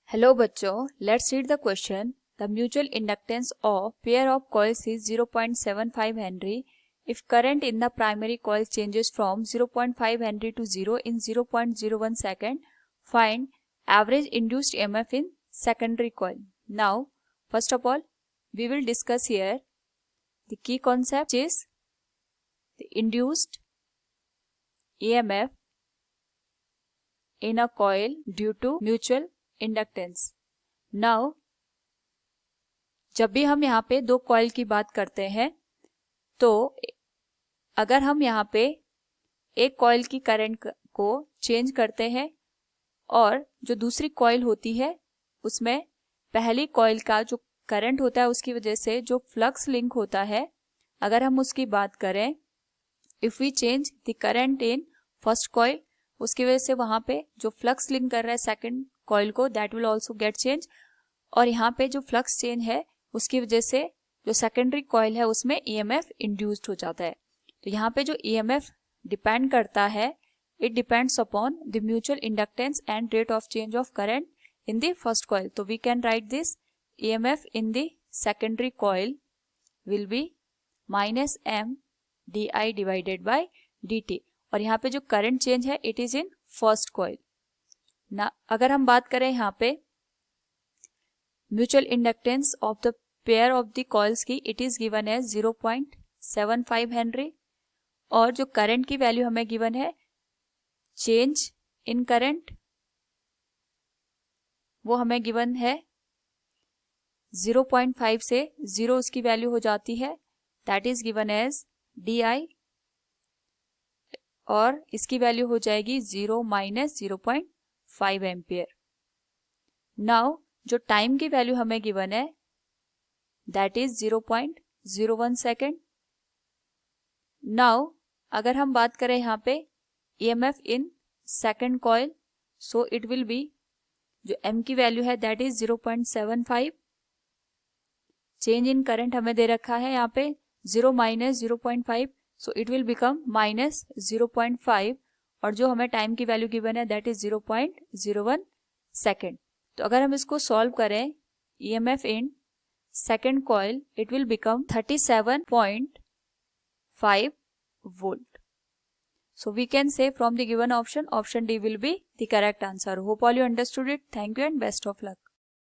Hello बच्चों, let's read the question. The mutual inductance of pair of coils is 0.75 Henry if current in the primary coil changes from 0.5 Henry to 0 in 0.01 second. Find average induced EMF in secondary coil. Now, first of all, we will discuss here the key concept is the induced EMF in a coil due to mutual inductance. Now जब भी हम यहाँ पे दो coil की बात करते हैं तो अगर हम यहाँ पे एक कॉइल की करंट को चेंज करते हैं और जो दूसरी कॉइल होती है उसमें पहली कॉइल का जो करंट होता है उसकी वजह से जो फ्लक्स लिंक होता है, अगर हम उसकी बात करें, if we change the current in first coil, उसकी वजह से वहां पे जो फ्लक्स लिंक कर रहा है सेकंड कॉइल को, that will also get change. और यहाँ पे जो फ्लक्स चेंज है उसकी वजह से जो सेकेंडरी कॉइल है उसमें ईएमएफ इंड्यूस्ड हो जाता है। तो यहाँ पे जो ईएमएफ डिपेंड करता है, it depends upon the mutual inductance and rate of change of current in the first coil. तो we can write this EMF in the secondary coil will be -m di divided by dt। और यहाँ पे जो current change है it is in first coil ना। अगर हम बात करें यहाँ पे mutual inductance of the pair of the coils की, it is given as 0.75 Henry और जो करंट की वैल्यू हमें गिवन है चेंज इन करंट वो हमें गिवन है 0.5 से 0 उसकी वैल्यू हो जाती है, that is given as di और इसकी वैल्यू हो जाएगी 0 - 0.5 एम्पियर। नाउ जो टाइम की वैल्यू हमें गिवन है दैट इज 0.01 सेकेंड। नाउ अगर हम बात करें यहाँ पे EMF in second coil, so it will be, जो m की वैल्यू है that is 0.75। Change in current हमें दे रखा है यहाँ पे 0 - 0.5, सो इट विल बिकम -0.5 और जो हमें टाइम की वैल्यू गिवन है दैट इज 0.01 सेकेंड। तो अगर हम इसको सॉल्व करें, EMF in second coil it will become 37.5 volt. So we can say from the given option D will be the correct answer. Hope all you understood it. Thank you and best of luck.